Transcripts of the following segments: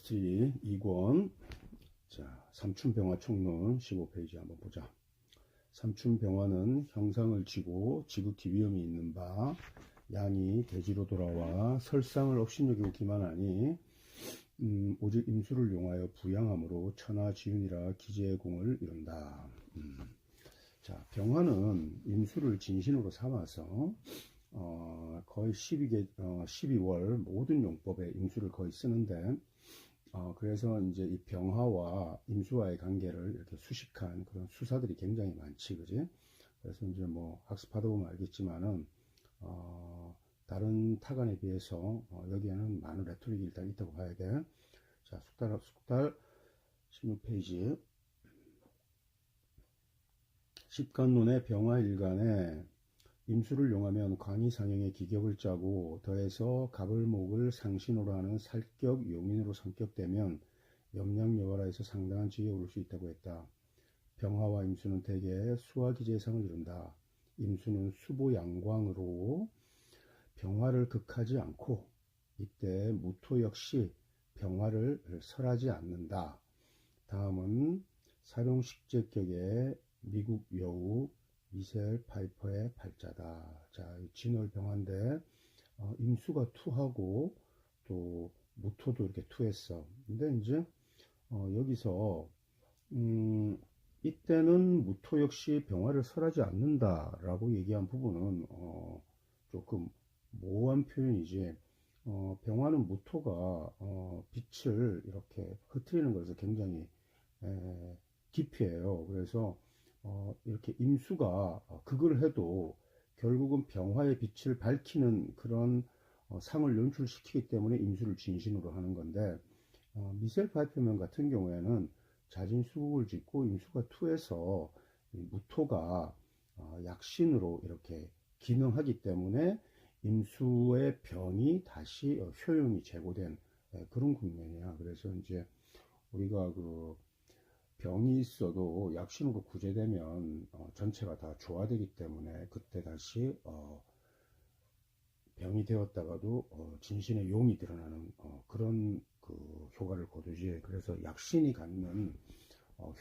케미스트리 2권. 자, 삼춘병화 총론 15페이지 한번 보자. 삼춘병화는 형상을 지고 지극히 위험이 있는 바, 양이 대지로 돌아와 설상을 업신여기고 기만하니 오직 임수를 용하여 부양함으로 천하지윤이라 기재의 공을 이룬다. 자, 병화는 임수를 진신으로 삼아서 거의 12월 모든 용법에 임수를 거의 쓰는데, 그래서 이제 이 병화와 임수와의 관계를 이렇게 수식한 그런 수사들이 굉장히 많지, 그지? 그래서 이제 뭐 학습하다 보면 알겠지만은, 다른 타관에 비해서 여기에는 많은 레토릭이 일단 있다고 봐야 돼. 자, 숙달 16페이지. 십간론의 병화 일간에 임수를 용하면 관이상형의 기격을 짜고 더해서 갑을목을 상신으로 하는 살격 용인으로 성격되면 염량여가라에서 상당한 지위에 오를 수 있다고 했다. 병화와 임수는 대개 수화기재상을 이룬다. 임수는 수보양광으로 병화를 극하지 않고 이때 무토 역시 병화를 설하지 않는다. 다음은 사룡식재격의 미국 여우 미셀 파이퍼의 발자다. 자, 진월병화인데 임수가 투하고 또 무토도 이렇게 투했어. 근데 이제 여기서 이때는 무토 역시 병화를 설하지 않는다라고 얘기한 부분은 조금 모호한 표현이지. 병화는 무토가 빛을 이렇게 흩트리는 것에서 굉장히 기피해요. 그래서 이렇게 임수가 극을 해도 결국은 병화의 빛을 밝히는 그런 상을 연출시키기 때문에 임수를 진신으로 하는 건데, 미셀 파이프면 같은 경우에는 자진수국을 짓고 임수가 투해서 무토가 약신으로 이렇게 기능하기 때문에 임수의 병이 다시 효용이 제고된 그런 국면이야. 그래서 이제 우리가 그 병이 있어도 약신으로 구제되면 전체가 다 조화되기 때문에 그때 다시 병이 되었다가도 진신의 용이 드러나는 그런 그 효과를 거두지. 그래서 약신이 갖는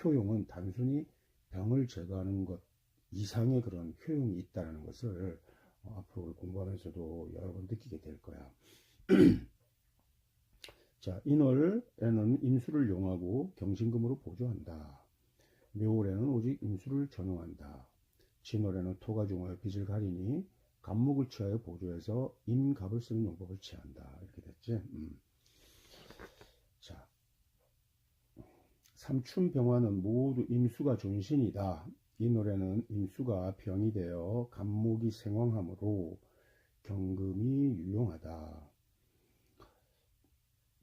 효용은 단순히 병을 제거하는 것 이상의 그런 효용이 있다는 것을 앞으로 공부하면서도 여러 번 느끼게 될 거야. 자, 인월에는 임수를 용하고 경신금으로 보조한다. 묘월에는 오직 임수를 전용한다. 진월에는 토가 중하여 빚을 가리니 갑목을 취하여 보조해서 임갑을 쓰는 용법을 취한다. 이렇게 됐지. 자, 삼춘병화는 모두 임수가 존신이다. 인월에는 임수가 병이 되어 갑목이 생황하므로 경금이 유용하다.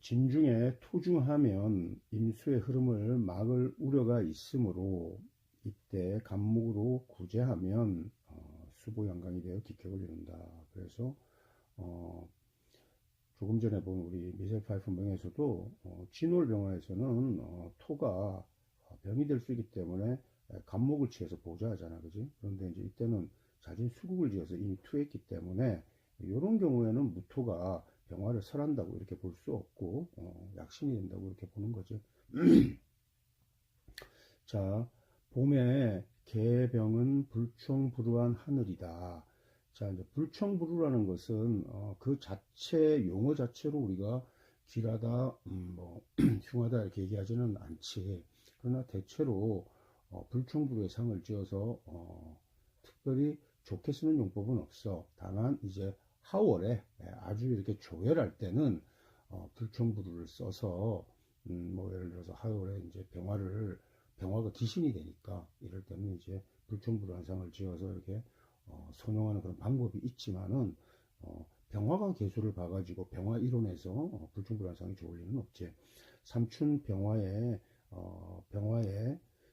진중에 토중하면 임수의 흐름을 막을 우려가 있으므로 이때 갑목으로 구제하면 수보양강이 되어 기격을 이룬다. 그래서 조금 전에 본 우리 미셀 파이프 명에서도 진월병화에서는 토가 병이 될 수 있기 때문에 갑목을 취해서 보조하잖아, 그지? 그런데 이제 이때는 자진 수국을 지어서 이미 투했기 때문에 이런 경우에는 무토가 병화를 설한다고 이렇게 볼 수 없고 약신이 된다고 이렇게 보는 거지. 자, 봄에 개병은 불청불우한 하늘이다. 자, 이제 불청불우라는 것은 그 자체 용어 자체로 우리가 길하다, 뭐 흉하다 이렇게 얘기하지는 않지. 그러나 대체로 불청불우의 상을 지어서 특별히 좋게 쓰는 용법은 없어. 다만 이제 하월에 아주 이렇게 조열할 때는 불청불우를 써서 뭐 예를 들어서 하월에 이제 병화가 기신이 되니까 이럴 때는 이제 불청불우한 상을 지어서 이렇게 선용하는 그런 방법이 있지만은 병화가 개수를 봐가지고 병화 이론에서 불청불우한 상이 좋을 리는 없지. 삼춘 병화에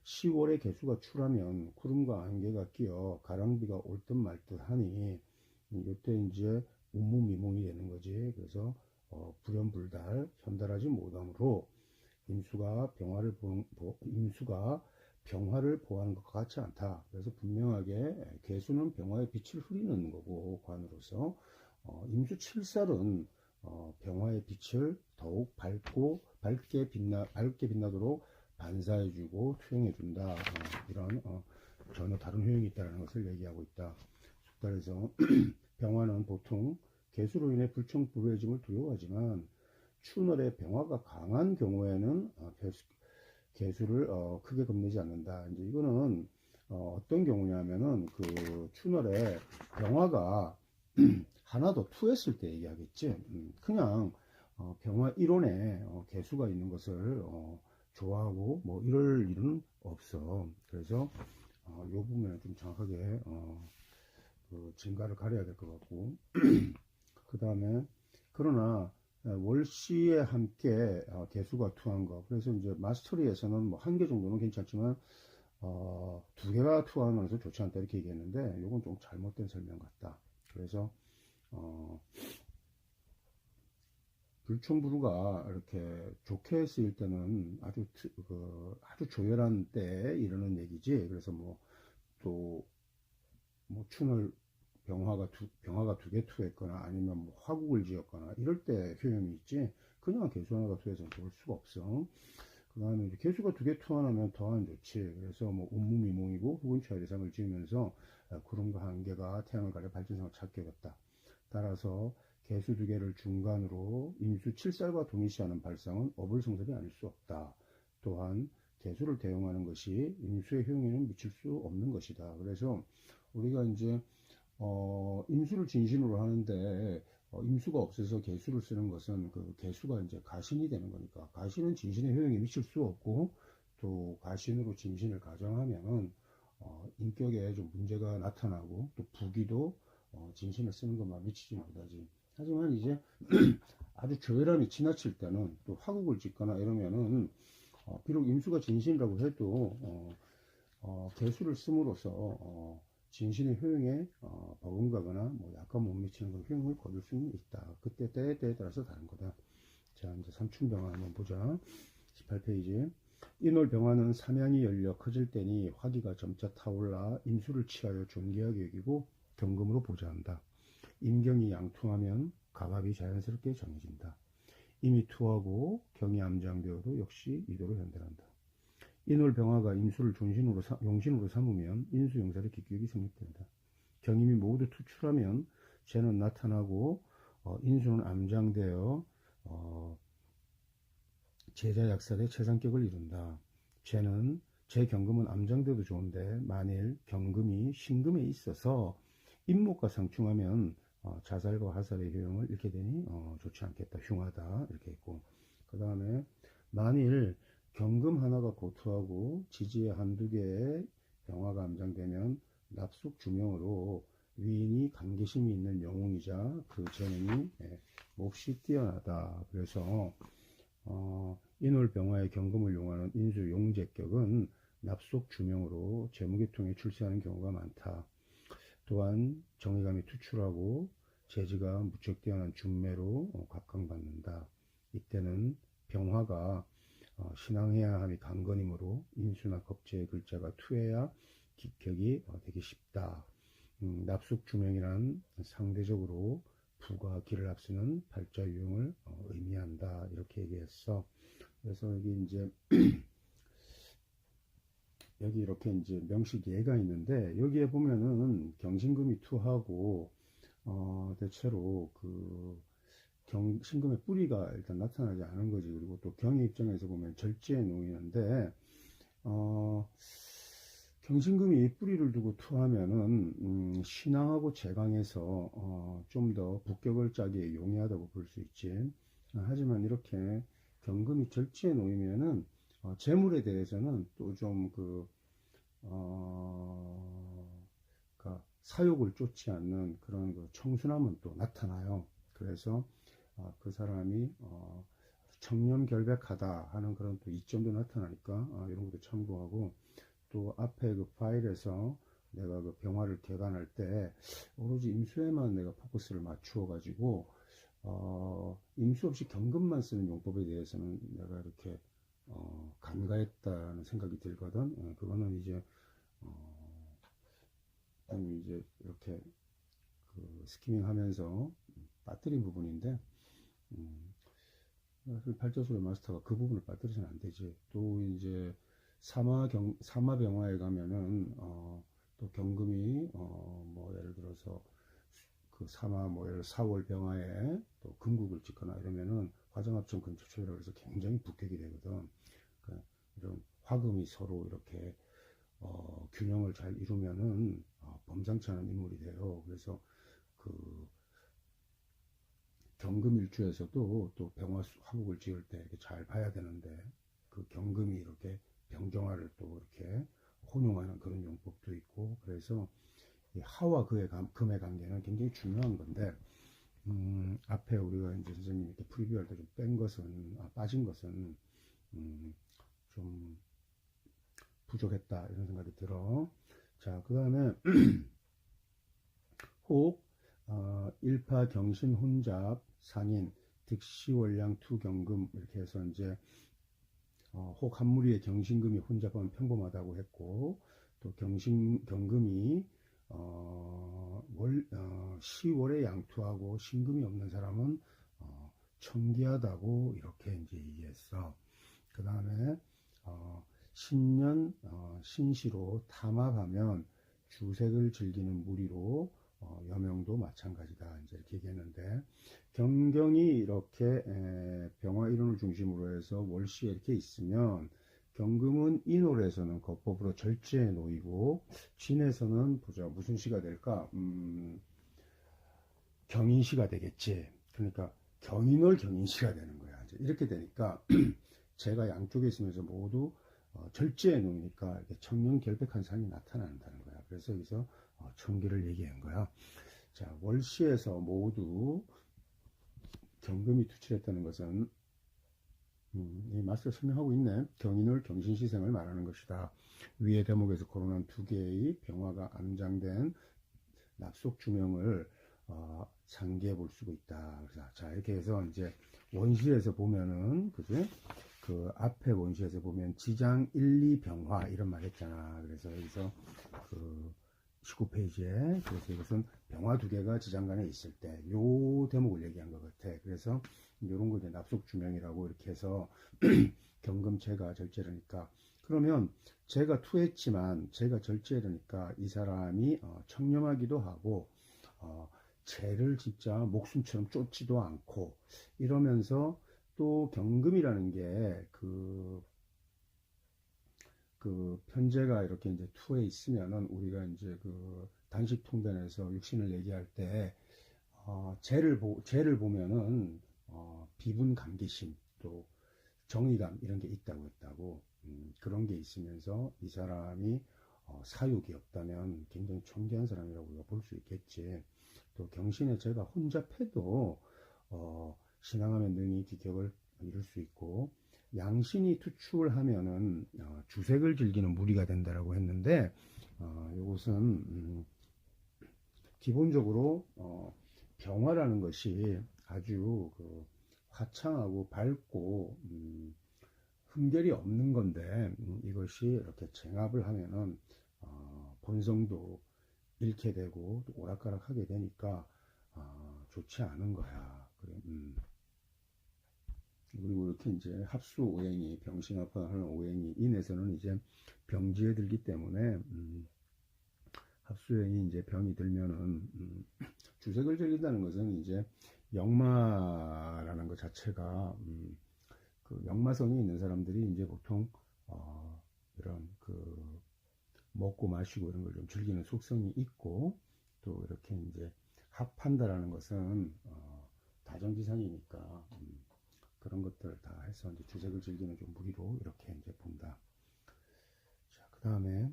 10월에 개수가 출하면 구름과 안개가 끼어 가랑비가 올 듯 말 듯 하니 이때 이제 운무미몽이 되는 거지. 그래서 불연불달 현달하지 못하므로 임수가 병화를 보호하는 것 같지 않다. 그래서 분명하게 개수는 병화의 빛을 흐리는 거고 관으로서 임수 7살은 병화의 빛을 더욱 밝게 빛나도록 반사해주고 투영해준다. 이런 전혀 다른 효용이 있다는 것을 얘기하고 있다. 그래서 병화는 보통 개수로 인해 불청불후해짐을 두려워하지만 추월의 병화가 강한 경우에는 개수를 크게 겁내지 않는다. 이제 이거는 어떤 경우냐면은 그 추월의 병화가 하나 더 투했을 때 얘기하겠지. 그냥 병화 1원에 개수가 있는 것을 좋아하고 뭐 이럴 일은 없어. 그래서 이 부분에 좀 정확하게 그 증가를 가려야 될 것 같고 그 다음에 그러나 월시에 함께 개수가 투한 거. 그래서 이제 마스터리에서는 뭐 한 개 정도는 괜찮지만 두 개가 투하면서 좋지 않다 이렇게 얘기했는데 이건 좀 잘못된 설명 같다. 그래서 불충부루가 이렇게 좋게 쓰일 때는 아주 조열한 때에 이러는 얘기지. 그래서 뭐 또 뭐 춘을 병화가 두 개 투했거나 아니면 뭐 화국을 지었거나 이럴 때 효용이 있지. 그냥 개수 하나가 투해서는 좋을 수가 없어. 그 다음에 개수가 두 개 투하면 더 안 좋지. 그래서 뭐 운무미몽이고 혹은 최대상을 지으면서 구름과 한계가 태양을 가려 발전상을 찾게 됐다. 따라서 개수 두 개를 중간으로 임수 7살과 동일시하는 발상은 어불성설이 아닐 수 없다. 또한 개수를 대용하는 것이 임수의 효용에는 미칠 수 없는 것이다. 그래서 우리가 이제 임수를 진신으로 하는데 임수가 없어서 개수를 쓰는 것은 그 개수가 이제 가신이 되는 거니까 가신은 진신의 효용에 미칠 수 없고 또 가신으로 진신을 가정하면은 인격에 좀 문제가 나타나고 또 부기도 진신을 쓰는 것만 미치지 못하지. 하지만 이제 아주 조열함이 지나칠 때는 또 화국을 짓거나 이러면은 비록 임수가 진신이라고 해도 개수를 씀으로써 진신의 효용에 버금가거나 뭐 약간 못 미치는 그런 효용을 거둘 수는 있다. 그때 때에 따라서 다른 거다. 자, 이제 삼춘병화 한번 보자. 18페이지. 인월병화는 삼양이 열려 커질 때니 화기가 점차 타올라 임수를 취하여 존귀하게 여기고 경금으로 보좌한다. 임경이 양투하면 가갑이 자연스럽게 정해진다. 임이 투하고 경이 암장되어도 역시 이도로 현대한다. 인월병화가 임수를 용신으로 삼으면 인수용사의 기격이 성립된다. 경임이 모두 투출하면 재는 나타나고 인수는 암장되어 제자약살의 최상격을 이룬다. 재경금은 암장돼도 좋은데 만일 경금이 신금에 있어서 임목과 상충하면 자살과 화살의 효용을 잃게 되니 좋지 않겠다. 흉하다. 이렇게 했고 그 다음에 만일 경금 하나가 고투하고 지지의 한두 개의 병화가 암장되면 납숙 주명으로 위인이 감개심이 있는 영웅이자 그 재능이 몹시 뛰어나다. 그래서 인월병화의 경금을 용하는 인수 용제격은 납속 주명으로 재무계통에 출세하는 경우가 많다. 또한 정의감이 투출하고 재지가 무척 뛰어난 준매로 각광받는다. 이때는 병화가 신앙해야 함이 강건이므로 인수나 겁재의 글자가 투해야 기격이 되기 쉽다. 납숙 주명이란 상대적으로 부가 기를 앞서는 발자 유형을 의미한다. 이렇게 얘기했어. 그래서 여기 이제 여기 이렇게 이제 명식 예가 있는데 여기에 보면은 경신금이 투하고 대체로 그 신금의 뿌리가 일단 나타나지 않은 거지. 그리고 또 경의 입장에서 보면 절제에 놓이는데 경신금이 뿌리를 두고 투하면은 신앙하고 재강해서 좀 더 북격을 짜기에 용이하다고 볼 수 있지. 하지만 이렇게 경금이 절제에 놓이면은 재물에 대해서는 또 좀 그러니까 사욕을 쫓지 않는 그런 그 청순함은 또 나타나요. 그래서 그 사람이 청렴결백하다 하는 그런 또 이점도 나타나니까 이런 것도 참고하고 또 앞에 그 파일에서 내가 그 병화를 개관할 때 오로지 임수에만 내가 포커스를 맞추어 가지고 임수 없이 경금만 쓰는 용법에 대해서는 내가 이렇게 간과했다는 생각이 들거든. 그거는 이제 이제 이렇게 그 스키밍 하면서 빠뜨린 부분인데 음, 사실 발전소의 마스터가 그 부분을 빠뜨려서는 안 되지. 또 이제 사마병화에 가면은 또 경금이 뭐 예를 들어서 그 사마 뭐 예를 4월 병화에 또 금국을 찍거나 이러면은 화정합천 근처초이라고 해서 굉장히 북격이 되거든. 그 이런 화금이 서로 이렇게 균형을 잘 이루면은 범상치 않은 인물이 돼요. 그래서 그 경금일주에서도 또 병화 화국을 지을 때 이렇게 잘 봐야 되는데 그 경금이 이렇게 병정화를 또 이렇게 혼용하는 그런 용법도 있고 그래서 이 하와 금의 관계는 굉장히 중요한 건데 앞에 우리가 이제 선생님이 이렇게 프리뷰할 때 좀 뺀 것은 빠진 것은 음, 좀 부족했다 이런 생각이 들어. 자, 그 다음에 혹 일파 경신 혼잡 상인 득시월량 투경금 이렇게 해서 이제 혹 한 무리의 경신금이 혼잡하면 평범하다고 했고 또 경금이 10월에 양투하고 신금이 없는 사람은 청기하다고 이렇게 이제 얘기했어. 그 다음에 신년 신시로 탐합하면 주색을 즐기는 무리로 여명도 마찬가지다 이제 이렇게 얘기했는데 경경이 이렇게 병화 일원을 중심으로 해서 월시에 이렇게 있으면 경금은 인월에서는 거법으로 절제에 놓이고 진에서는 보자 무슨 시가 될까 경인시가 되겠지. 그러니까 경인월 경인시가 되는 거야. 이제 이렇게 되니까 제가 양쪽에 있으면서 모두 절제해 놓으니까 청렴결백한 상이 나타난다는 거야. 그래서 여기서 청기를 얘기한 거야. 자, 월시에서 모두 경금이 투출했다는 것은 이 말씀을 설명하고 있네. 경인월 경신시생을 말하는 것이다. 위의 대목에서 거론한 두 개의 병화가 암장된 납속 주명을 상기해 볼 수가 있다. 그래서 자 이렇게 해서 이제 원시에서 보면은 그지? 그 앞에 원시에서 보면 지장 1, 2 병화 이런 말 했잖아. 그래서 여기서 그 19페이지에 그래서 이것은 병화 두 개가 지장간에 있을 때 요 대목을 얘기한 것 같아. 그래서 이런 거 이제 납속 주명이라고 이렇게 해서 경금체가 절제라니까 그러면 제가 투했지만 제가 절제라니까 이 사람이 청렴하기도 하고 죄를 진짜 목숨처럼 쫓지도 않고 이러면서 또 경금이라는 게 그 편제가 이렇게 이제 투에 있으면은 우리가 이제 그 단식 통변에서 육신을 얘기할 때 죄를 보면은 비분 감기심 또 정의감 이런 게 있다고 했다고 그런 게 있으면서 이 사람이 사육이 없다면 굉장히 청기한 사람이라고 우리가 볼 수 있겠지. 또 경신에 제가 혼잡해도 신앙하면 능히 기격을 이룰 수 있고 양신이 투출하면은 주색을 즐기는 무리가 된다라고 했는데 이것은 기본적으로 병화라는 것이 아주 그 화창하고 밝고 흠결이 없는 건데 이것이 이렇게 쟁합을 하면은 본성도 잃게 되고 오락가락하게 되니까 좋지 않은 거야. 그래, 그리고 이렇게 이제 합수 오행이 병신합하는 오행이 인에서는 이제 병지에 들기 때문에 합수오행이 이제 병이 들면은 주색을 즐긴다는 것은 이제 역마라는 것 자체가 그 역마성이 있는 사람들이 이제 보통 이런 그 먹고 마시고 이런 걸 좀 즐기는 속성이 있고 또 이렇게 이제 합한다라는 것은 다정지상이니까 그런 것들을 다 해서 이제 주색을 즐기는 좀 무리로 이렇게 이제 본다. 자, 그 다음에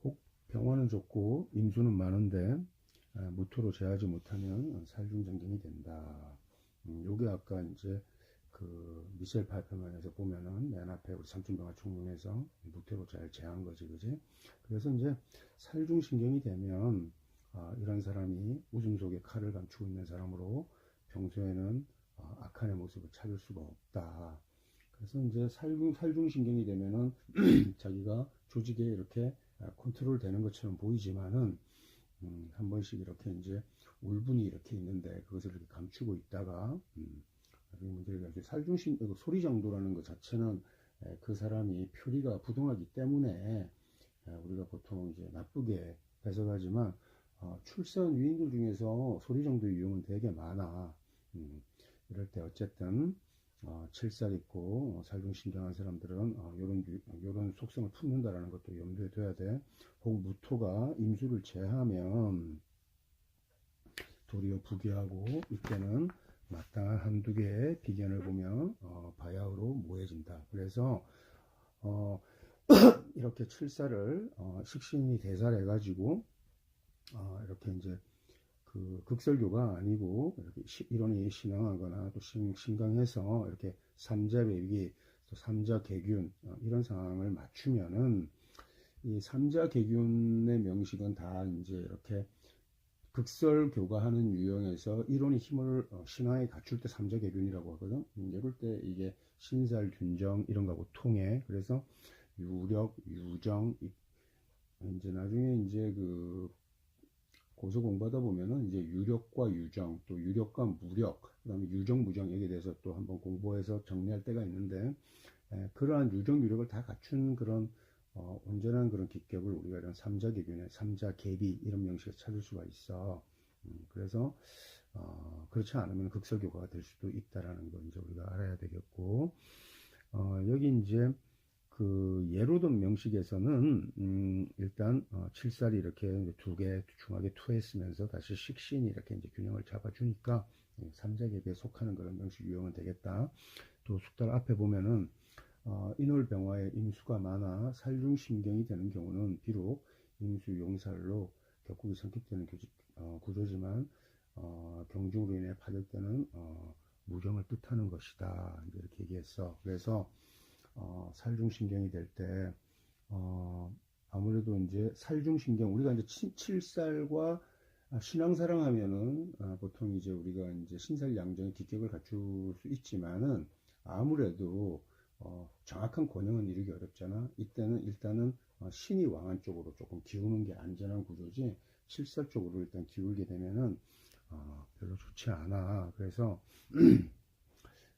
혹 병화는 좋고 임수는 많은데 무토로 제하지 못하면 살중정경이 된다. 요게 아까 이제 그 미셸 파이퍼만에서 보면은 맨 앞에 우리 삼춘병화 총론에서 무토로 잘 제한 거지, 그지? 그래서 이제 살중신경이 되면 이런 사람이 웃음 속에 칼을 감추고 있는 사람으로 평소에는 악한의 모습을 찾을 수가 없다. 그래서 이제 살중신경이 되면은 자기가 조직에 이렇게 컨트롤 되는 것처럼 보이지만은 한 번씩 이렇게 이제 울분이 이렇게 있는데 그것을 이렇게 감추고 있다가 나중에 문제가 이제 살중신 소리 정도라는 것 자체는 그 사람이 표리가 부동하기 때문에 우리가 보통 이제 나쁘게 해석하지만 출산 위인들 중에서 소리 정도의 유형은 되게 많아. 이럴 때 어쨌든 칠살 있고 살중신경한 사람들은 요런 속성을 품는다라는 것도 염두에 둬야 돼. 혹 무토가 임수를 제하면 도리어 부귀하고 이때는 마땅한 한두 개의 비견을 보면 바야흐로 모해진다. 그래서 이렇게 칠살을 식신이 대살해가지고 이렇게 이제 그 극설교가 아니고 이렇게 이론이 신앙하거나 또 신강해서 이렇게 삼자배기 또 삼자개균 이런 상황을 맞추면은 이 삼자개균의 명식은 다 이제 이렇게 극설교가 하는 유형에서 이론이 힘을 신앙에 갖출 때 삼자개균이라고 하거든. 이럴 때 이게 신살, 균정 이런 거하고 통해. 그래서 유력, 유정 이제 나중에 이제 그 고서 공부하다 보면은 이제 유력과 유정, 또 유력과 무력, 그 다음에 유정, 무정 여기에 대해서 또 한번 공부해서 정리할 때가 있는데 그러한 유정, 유력을 다 갖춘 그런 온전한 그런 기격을 우리가 이런 삼자개균의 삼자개비 이런 명식을 찾을 수가 있어. 그래서 그렇지 않으면 극설교가 될 수도 있다라는 걸 이제 우리가 알아야 되겠고 여기 이제 그 예로 든 명식에서는 일단 칠살이 이렇게 두 개 중하게 투했으면서 다시 식신이 이렇게 이제 균형을 잡아주니까 삼자개비에 속하는 그런 명식 유형은 되겠다. 또 숙달 앞에 보면은 인월병화에 임수가 많아 살중신경이 되는 경우는 비록 임수 용살로 격국이 선택되는 구조지만 경중으로 인해 파격되는 무정을 뜻하는 것이다. 이렇게 얘기했어. 그래서 살중신경이 될 때 아무래도 이제 살중신경 우리가 이제 칠살과 신앙사랑 하면은 보통 이제 우리가 이제 신살양정의 기격을 갖출 수 있지만은 아무래도 정확한 권형은 이루기 어렵잖아. 이때는 일단은 신이 왕한 쪽으로 조금 기우는 게 안전한 구조지 칠살 쪽으로 일단 기울게 되면은 별로 좋지 않아. 그래서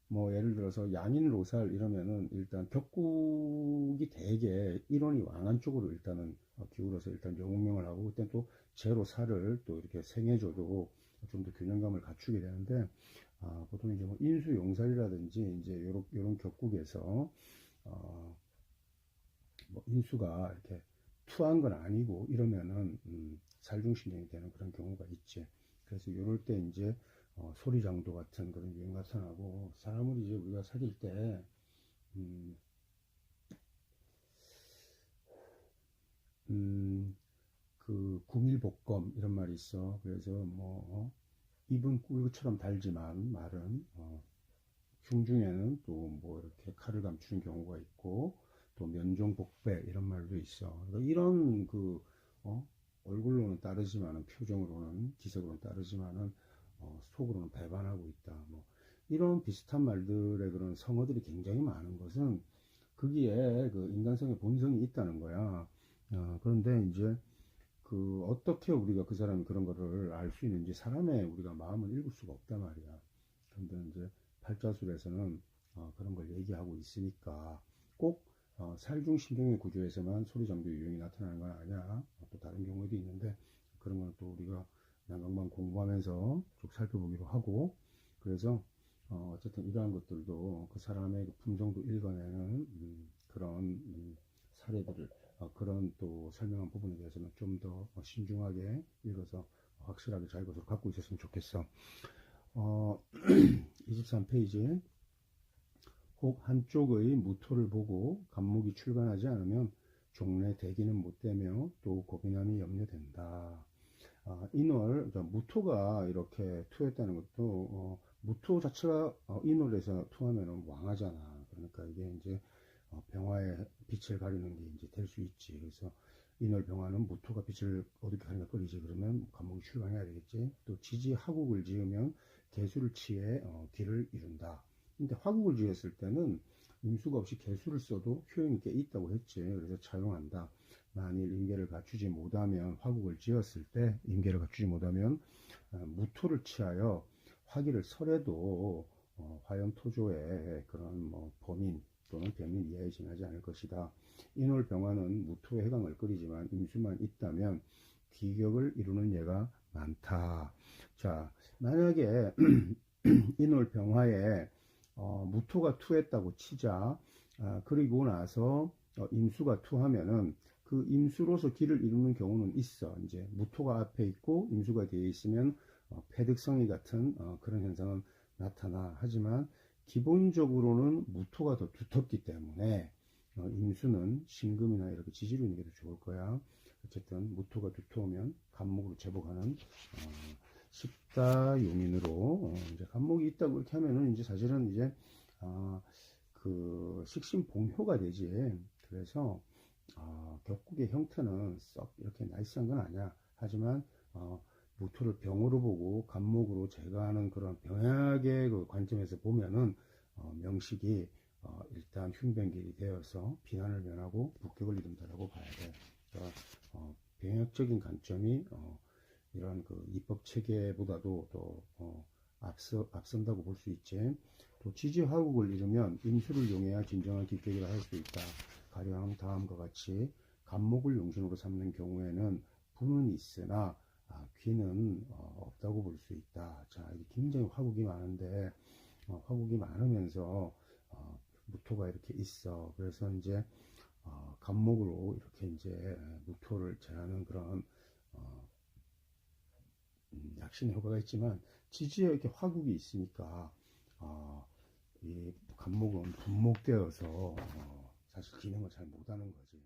뭐 예를 들어서 양인 로살 이러면은 일단 격국이 되게 일원이 왕한 쪽으로 일단은 기울어서 일단 영웅명을 하고 그때 또 제로 살을 또 이렇게 생해줘도 좀 더 균형감을 갖추게 되는데 보통 이제 뭐 인수 용살이라든지 이제 요런 격국에서 뭐 인수가 이렇게 투한 건 아니고 이러면은 살중신경이 되는 그런 경우가 있지. 그래서 이럴 때 이제 소리장도 같은 그런 유형 나타나고 사람을 이제 우리가 사귈 때 그 구밀복검 이런 말이 있어. 그래서 뭐 입은 꿀처럼 달지만 말은 흉중에는 또 뭐 이렇게 칼을 감추는 경우가 있고 또 면종복배 이런 말도 있어. 그러니까 이런 그 얼굴로는 따르지만은 표정으로는 기색으로는 따르지만은 속으로는 배반하고 있다. 뭐 이런 비슷한 말들의 그런 성어들이 굉장히 많은 것은 거기에 그 인간성의 본성이 있다는 거야. 그런데 이제 그 어떻게 우리가 그 사람이 그런 거를 알 수 있는지 사람의 우리가 마음을 읽을 수가 없단 말이야. 그런데 이제 팔자술에서는 그런 걸 얘기하고 있으니까 꼭 살중신경의 구조에서만 소리장도 유형이 나타나는 건 아니야. 또 다른 경우도 있는데 그런 건 또 우리가 난강만 공부하면서 쭉 살펴보기로 하고 그래서 어쨌든 이러한 것들도 그 사람의 그 품성도 읽어내는 그런 사례들을 그런 또 설명한 부분에 대해서는 좀 더 신중하게 읽어서 확실하게 잘 갖고 있었으면 좋겠어. 23페이지 혹 한쪽의 무토를 보고 간목이 출간하지 않으면 종래 대기는 못되며 또 고비남이 염려된다. 인월 그러니까 무토가 이렇게 투했다는 것도 무토 자체가 인월에서 투하면 왕하잖아. 그러니까 이게 이제 병화의 빛을 가리는 게 이제 될 수 있지. 그래서 인월 병화는 무토가 빛을 어둡게 가리니까 끓이지. 그러면 간목이 출간해야 되겠지. 또 지지 하국을 지으면 개수를 취해 길을 이룬다. 근데 화국을 지었을 때는 임수가 없이 개수를 써도 효용이 꽤 있다고 했지. 그래서 차용한다. 만일 임계를 갖추지 못하면 화국을 지었을 때 임계를 갖추지 못하면 무토를 취하여 화기를 설해도 화염토조의 그런 뭐 범인 또는 변인 이하에 지나지 않을 것이다. 인월병화는 무토의 해강을 끓이지만 임수만 있다면 귀격을 이루는 예가 많다. 자, 만약에 인월병화에 무토가 투했다고 치자. 그리고 나서 임수가 투하면은 그 임수로서 길을 이루는 경우는 있어. 이제 무토가 앞에 있고 임수가 뒤에 있으면 패득성이 같은 그런 현상은 나타나. 하지만 기본적으로는 무토가 더 두텁기 때문에 임수는 신금이나 이렇게 지지로 있는 게 더 좋을 거야. 어쨌든 무토가 두터우면 간목으로 제복하는 십다용인으로 이제 간목이 있다고 이렇게 하면은 이제 사실은 이제 그 식신봉효가 되지. 그래서 격국의 형태는 썩 이렇게 나이스한 건 아니야. 하지만 무토를 병으로 보고 간목으로 제거하는 그런 병약의 그 관점에서 보면은 명식이 일단 흉변길이 되어서 비난을 면하고 북격을 이룬다라고 봐야 돼. 그러니까 병약적인 관점이 이런 그 입법 체계보다도 더 앞선다고 볼 수 있지. 또 지지화국을 이루면 임수를 용해야 진정한 기격이라 할 수 있다. 가령 다음과 같이 간목을 용신으로 삼는 경우에는 부는 있으나 귀는 없다고 볼 수 있다. 자, 이게 굉장히 화국이 많은데 화국이 많으면서 무토가 이렇게 있어. 그래서 이제 간목으로 이렇게 이제 무토를 제하는 그런 약신의 효과가 있지만 지지에 이렇게 화국이 있으니까 이 간목은 분목되어서 사실 기능을 잘 못하는 거지.